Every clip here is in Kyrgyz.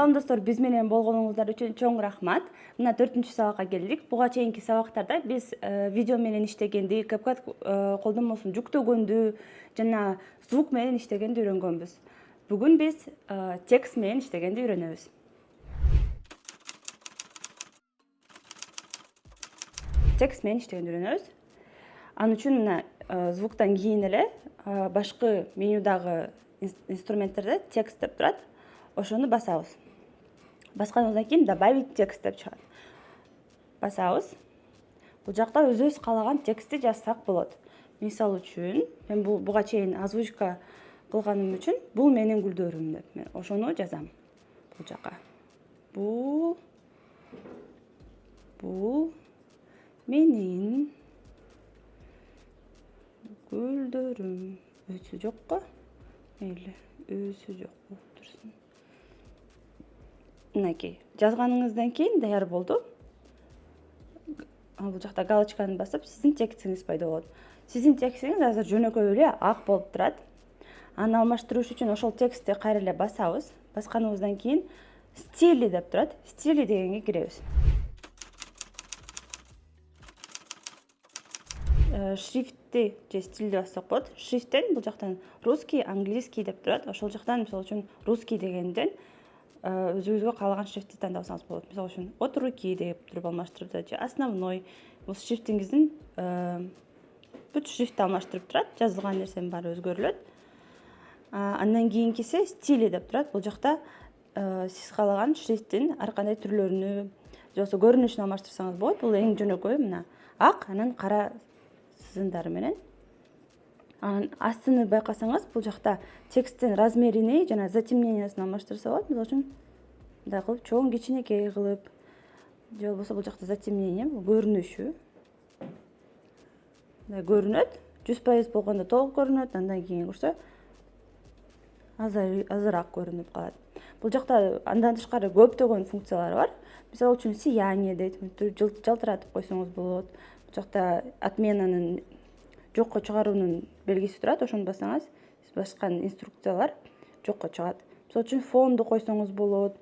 Салам достор, биз менен болгонуңуздар үчүн чоң рахмат. Мына 4-чү сабакка келдик. Буга чейинки сабактарда биз видео менен иштегенди, CapCut колдонмосун жүктөгөндү жана звук менен иштегенди үйрөнгөнбүз. Бүгүн биз текст менен иштегенди үйрөнөбүз. Текст менен иштегенди үйрөнөбүз. Ал үчүн мына звуктан кийин эле башкы менюдагы инструменттерде текст деп турат. Ошону басабыз. Басканыбыздан кийин добавить текст деп чыгат. Басабыз. Бул жакта өзүбүз каалаган текстти жазсак болот. Мисал үчүн, мен буга чейин озвучка кылганым үчүн бул менин гүлдөрүм деп мен ошону жазам. Бул жака. Бул менин гүлдөрүм. Өсү жокко? Мейли, өсү жок болуп турсун. Мынакей, жазганыңыздан кийин даяр болду. Бул жакта галочканы басып, сиздин текстиңиз пайда болот. Сиздин текстиңиз азыр жөнөкөй эле ак болуп турат. Аны алмаштырыш үчүн ошол текстти кайра эле басабыз. Басканыбыздан кийин стили деп турат. Стили дегенге киребиз. Шрифтти же стилди бассак болот. Шрифттен бул жактан русский, английский деп турат. Ошол жактан мисалы үчүн русский дегенден өзүбүзгө каалаган шрифтти тандабасаңыз болот. Мисалы үчүн от руки деп туруп алмаштырып же основной. Бул шрифтиңиздин бүт шрифти алмаштырып турат. Жазылган нерсенин баары өзгөрүлөт. Андан кийинкиси стили деп турат. Бул жакта сиз каалаган шрифттин ар кандай түрлөрүнү же болбосо көрүнүшүн алмаштырсаңыз болот. Бул эң жөнөкөй мына ак, анан кара сызындары менен. Анан астыны байкасаңыз, бул жакта тексттин размерини жана затемнениясын алмаштырса болот. Мисалы үчүн мындай кылып чоң кичинекей кылып, же болбосо бул жакта затемнение, көрүнүшү. Мындай көрүнөт. 100% болгондо толук көрүнөт, андан кийин көрсө азыраак көрүнүп калат. Бул жакта андан тышкары көптөгөн функциялар бар. Мисалы үчүн сияние дейт, жалтыратып койсоңуз болот. Бул жакта отменанын жокко чыгаруунун белгиси турат. Ошону бассаңыз, сиз баскан инструкциялар жокко чыгат. Мисалы үчүн фонду койсоңуз болот.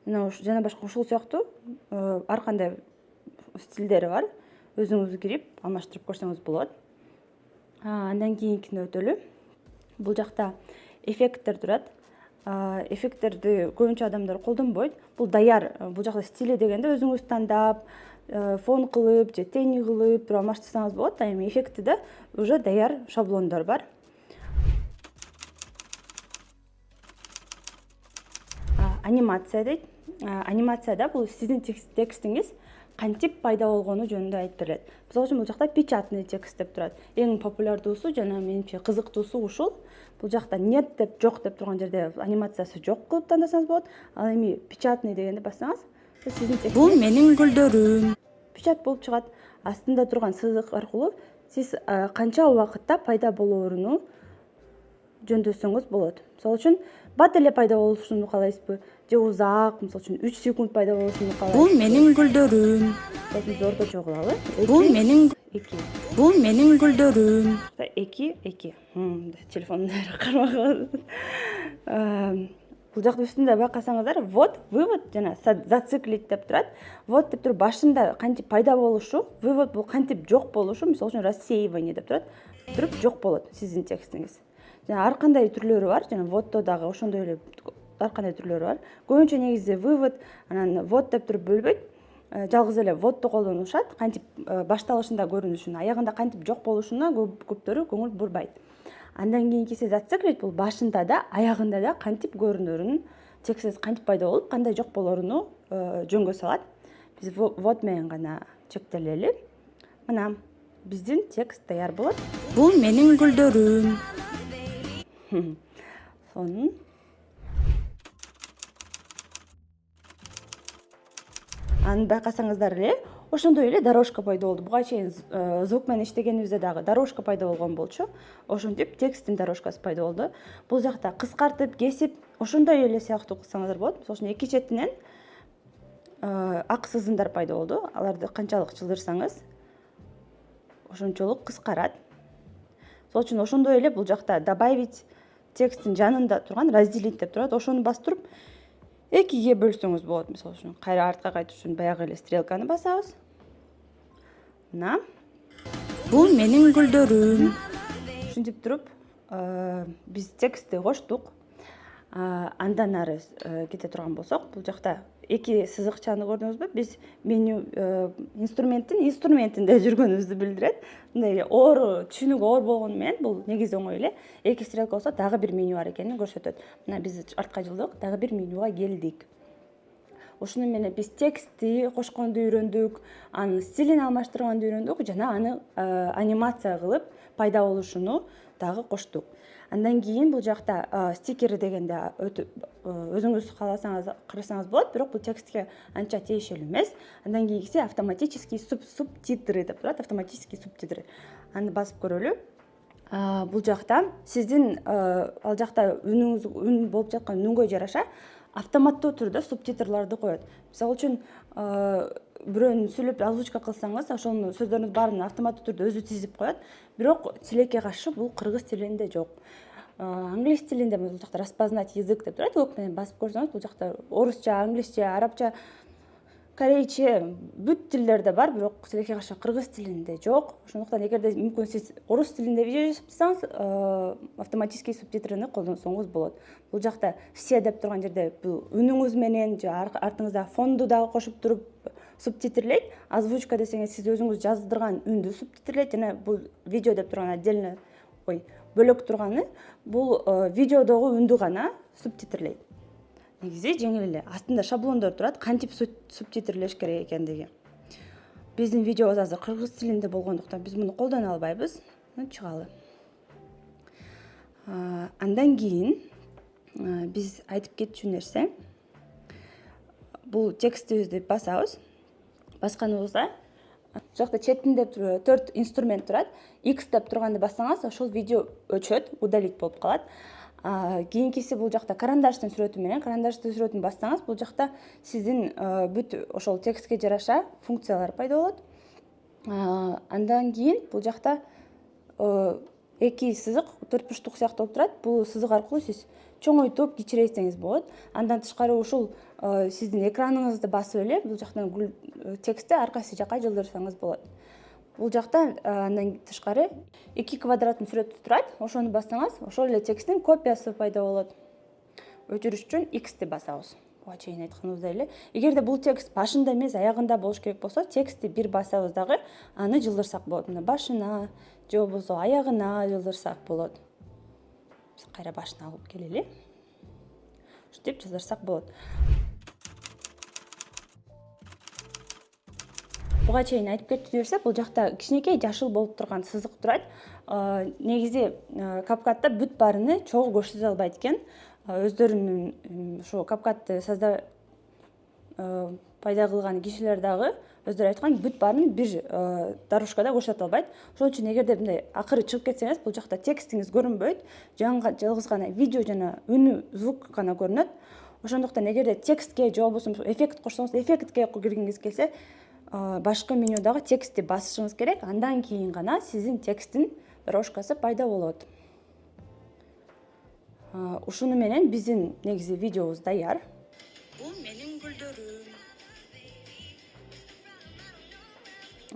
Жана башка ушул сыяктуу ар кандай стилдери бар. Өзүңүз кирип алмаштырып көрсөңүз болот. Андан кийинкине өтөлү. Бул жакта эффекттер турат. Эффекттерди көбүнчө адамдар колдонбойт. Бул даяр. Бул жакта стили дегенде өзүңүз тандап, фон кылып же тени кылып туруп алмаштырсаңыз болот. А эми эффектиде уже даяр шаблондор бар. Анимация дейт. Анимацияда бул сиздин текстиңиз кантип пайда болгону жөнүндө айтып берет. Мисалы үчүн бул жакта печатный текст деп турат. Эң популярдуусу жана менимче кызыктуусу ушул. Бул жакта нет деп, жок деп турган жерде анимациясы жок кылып тандасаңыз болот. Ал эми печатный дегенде бассаңыз, сиздин текстиңиз бул менин гүлдөрүм печат болуп чыгат. Астында турган сызык аркылуу сиз канча убакытта пайда болооруну жөндөсөңүз болот. Мисалы үчүн бат эле пайда болушуну каалайсызбы? Же узак, мисалы үчүн 3 секунд пайда болушуну каалайсызбы? Бул менин гүлдөрүм. Биз орточо кылалы. Бул менин 2. Бул менин гүлдөрүм. 2. Телефонду кармап. Бул жакта үстүндө байкасаңыздар, вот, вывод жана зациклить деп турат. Вот деп туруп башында кантип пайда болушу, вывод бул кантип жок болушу, мисалы үчүн рассеивание деп турат. Туруп жок болот сиздин текстиңиз. Жана ар кандай түрлөрү бар, жана вводто дагы ошондой эле ар кандай түрлөрү бар. Көбүнчө негизи вывод, анан ввод деп туруп бөлбөйт. Жалгыз эле вводду колдонушат, кантип башталышында көрүнүшүнө, аягында кантип жок болушуна көптөрү көңүл бурбайт. Андан кийинкиси зациклить, бул башында да, аягында да кантип көрүнөрүн, текстиңиз кантип пайда болуп, кандай жок болооруну жөнгө салат. Биз ввод менен гана чектелели. Мына биздин текст даяр болот. Бул менин гүлдөрүм. Сонун. Аны байкасаңыздар эле, ошондой эле дорожка пайда болду. Буга чейин звук менен иштегенибизде дагы дорожка пайда болгон болчу. Ошентип тексттин дорожкасы пайда болду. Бул жакта кыскартып, кесип, ошондой эле сыяктуу кылсаңыздар болот. Мисалы үчүн эки четинен ак сызындар пайда болду. Аларды канчалык чылдырсаңыз, ошончолук кыскарат. Мисалы үчүн ошондой эле бул жакта добавить тексттин жанында турган разделить деп турат. Ошону басып туруп экиге бөлсөңүз болот. Мисалы үчүн кайра артка кайтыш үчүн баягы эле стрелканы басабыз. Мына бул менин гүлдөрүм. Ушинтип туруп биз текстти коштук. Андан ары кете турган болсок, бул жакта эки сызыкчаны көрдүңүзбү? Биз меню инструментинде жүргөнүбүздү билдирет. Мындай оор, түшүнүүгө оор болгону менен бул негизи оңой эле. Эки стрелка болсо дагы бир меню бар экенин көрсөтөт. Мына биз артка жылдык, дагы бир менюга келдик. Ушуну менен биз текстти кошконду үйрөндүк, анын стилин алмаштырганды үйрөндүк жана аны анимация кылып пайда болушуну дагы коштук. Андан кийин бул жакта стикер дегенде өзүңүз кааласаңыз карасаңыз болот, бирок бул текстке анча тиешелүү эмес. Андан кийинкиси автоматический субтитры деп турат, автоматический субтитры. Аны басып көрөлү. Бул жакта сиздин ал жакта үн болуп жаткан үнүнгө жараша автоматтуу түрдө субтитрларды коет. Мисалы үчүн бирөөнү сүйлөп озвучка кылсаңыз, ошонун сөздөрүнүн баарын автоматтуу түрдө өзү тизип коет. Бирок тилекке каршы бул кыргыз тилинде жок. Англис тилинде бул жакта распознать язык деп турат. Өк менен басып көрсөңүз, бул жакта орусча, англисче, арабча, корейче бүт тилдерде бар, бирок тилекке каршы кыргыз тилинде жок. Ошондуктан эгерде мүмкүн сиз орус тилинде видео жасасаңыз, автоматический субтитрыны колдонсоңуз болот. Бул жакта все деп турган жерде бул үнүңүз менен же артыңызда фонду дагы кошуп туруп субтитрлейт. Озвучка десеңиз сиз өзүңүз жаздырган үндү субтитрлейт жана бул видео деп турган отдельно бөлөк турганы бул видеодогу үндү гана субтитрлейт. Негизи жеңил эле. Астында шаблондор турат, кантип субтитрлеш керек экендиги. Биздин видеобуз азыр кыргыз тилинде болгондуктан биз муну колдоно албайбыз. Чыгалы. Андан кийин биз айтып кетчү нерсе, бул текстибизди басабыз. Басканыбызда жакта четинде 4 инструмент турат. X деп турганды бассаңыз, ошол видео өчөт, удалить болуп калат. Кийинкиси бул жакта карандаштын сүрөтү менен, карандаштын сүрөтүн бассаңыз, бул жакта сиздин бүт ошол текстке жараша функциялар пайда болот. Андан кийин бул жакта эки сызык, төртбурчтук сыяктуу болуп турат. Бул сызык аркылуу сиз чоңойтуп, кичирейтсеңиз болот. Андан тышкары ушул сиздин экраныңызды басып эле бул жактан текстти аркасы жакка жылдырсаңыз болот. Бул жакта андан тышкары 2 квадраттын сүрөтү турат. Ошону бассаңыз, ошол эле тексттин копиясы пайда болот. Өчүрүш үчүн X'ти басабыз. Буга чейин айтканыбыздай эле. Эгерде бул текст башында эмес, аягында болуш керек болсо, текстти бир басабыз дагы аны жылдырсак болот. Мына башына же болбосо аягына жылдырсак болот. Биз кайра башына алып келели. Ушинтип жылдырсак болот. Буга чейин айтып кеттим десек, бул жакта кичинекей жашыл болуп турган сызык турат. Негизи CapCut'та бүт баарыны чогуу көрсөтө албайт экен. Өздөрүнүн ошо CapCut'ты пайда кылган кишилер дагы өздөрү айткан, бүт баарын бир дорожкада көрсөтө албайт. Ошон үчүн эгерде мындай акыры чыгып кетсеңиз, бул жакта текстиңиз көрүнбөйт. Жалгыз гана видео жана үнү, звук гана көрүнөт. Ошондуктан эгерде текстке же болбосо эффект кошсоңуз, эффектке киргиңиз келсе, башкы менюдагы текстти басышыңыз керек. Андан кийин гана сиздин тексттин дорожкасы пайда болот. Ушуну менен биздин негизи видеобуз даяр. Бул менин гүлдөрүм.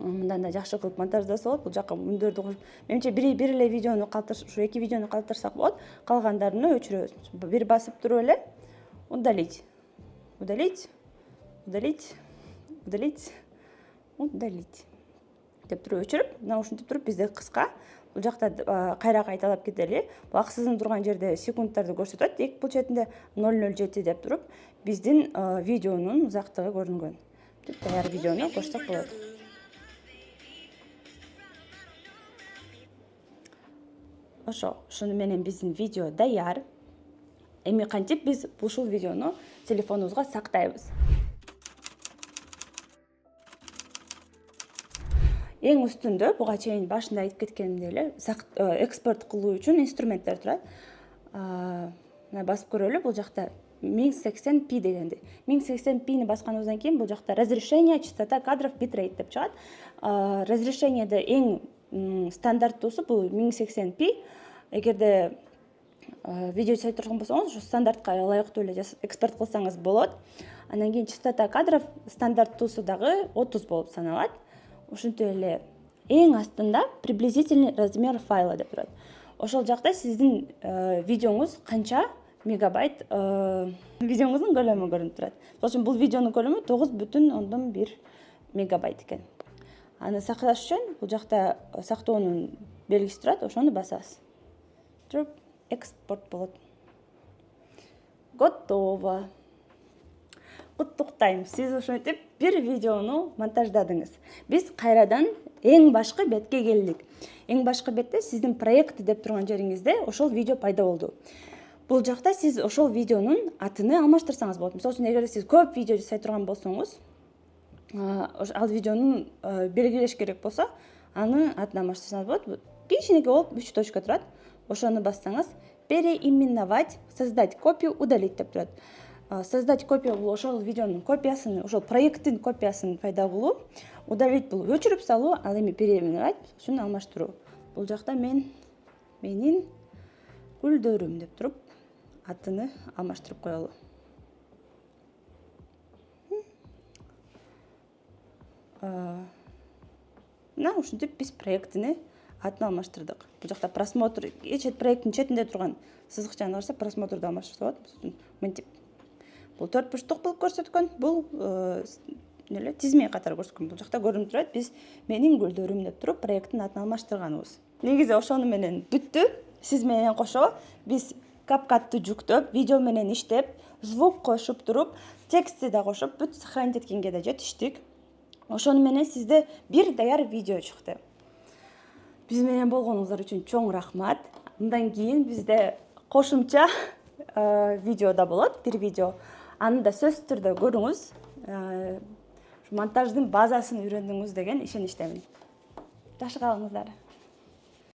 Мындан да жакшы кылып монтаждаса болот. Бул жакка үндөрдү кошуп, менимче бир эле видеону ушу эки видеону калтырсак болот. Калгандарына өчүрөбүз. Бир басып туруп эле удалить, удалить, удалить, удалить, удалить деп туруп өчүрүп, мына ушинтип туруп бизде кыска. Бул жакта кайра кайталап кетели. Бул ак сызым турган жерде секундтарды көрсөтөт. Бул четинде 007 деп туруп, биздин видеонун узактыгы көрүнгөн. Даяр видеону көрсөтсөк болот. Ошону менен биздин видео даяр. Эми кантип биз ушул видеону телефонубузга сактайбыз? Эң үстүндө буга чейин башында айтып кеткенимдей эле экспорт кылуу үчүн инструменттер турат. Мына басып көрөлү, бул жакта 1080p дегенди. 1080p'ни басканыбыздан кийин бул жакта разрешение, частота кадров, bitrate деп чыгат. Разрешениеде эң стандарттуусу бул 1080p. Эгерде видео жасай турган болсоңуз, ушу стандартка ылайыктуу эле экспорт кылсаңыз болот. Андан кийин частота кадров стандарттуусу дагы 30 болуп саналат. Ушинтип эле эң астында приблизительный размер файла деп турат. Ошол жакта сиздин видеоңуз канча мегабайт видеоңуздун көлөмү көрүнүп турат. Ошол үчүн бул видеонун көлөмү 9,1 мегабайт экен. Аны сакташ үчүн бул жакта сактоонун белгиси турат, ошону басасыз. Туруп экспорт болот. Готово. Куттуктайм, сиз ушинтип бир видеону монтаждадыңыз. Биз кайрадан эң башкы бетке келдик. Эң башкы бетте сиздин проект деп турган жериңизде ошол видео пайда болду. Бул жакта сиз ошол видеонун атын алмаштырсаңыз болот. Мисалы үчүн эгер сиз көп видео жасай турган болсоңуз, ал видеонун белгилеш керек болсо, аны атын алмаштырсаңыз болот. Кичинекей болуп 3 точка турат. Ошону бассаңыз, переименовать, создать копию, удалить деп турат. Создать копию бул ошол видеонун копиясын, ошол проекттин копиясын пайда кылуу, удалить бул өчүрүп салуу, ал эми переименовать үчүн алмаштыруу. Бул жакта менин гүлдөрүм деп туруп атыны алмаштырып коелу. Мына ушинтип биз проекттини атын алмаштырдык. Бул жакта просмотр, проекттин четинде турган сызыкчаны караса просмотрду алмаштырса болот. Мынтип. Бул 4 бурчтук болуп көрсөткөн, бул тизме катары көрсөткөн. Бул жакта көрүнүп турат, биз менин гүлдөрүм деп туруп проекттин атын алмаштырганыбыз. Негизи ошону менен бүттү. Сиз менен кошо биз CapCut'ты жүктөп, видео менен иштеп, звук кошуп туруп, текстти да кошуп, бүт сохранить эткенге да жетиштик. Ошону менен сизде бир даяр видео чыкты. Биз менен болгонуңуздар үчүн чоң рахмат. Андан кийин бизде кошумча видео да болот, бир видео. Аны да сөзсүз түрдө көрүңүз. Монтаждын базасын үйрөндүңүз деген ишеничтемин. Жакшы калыңыздар.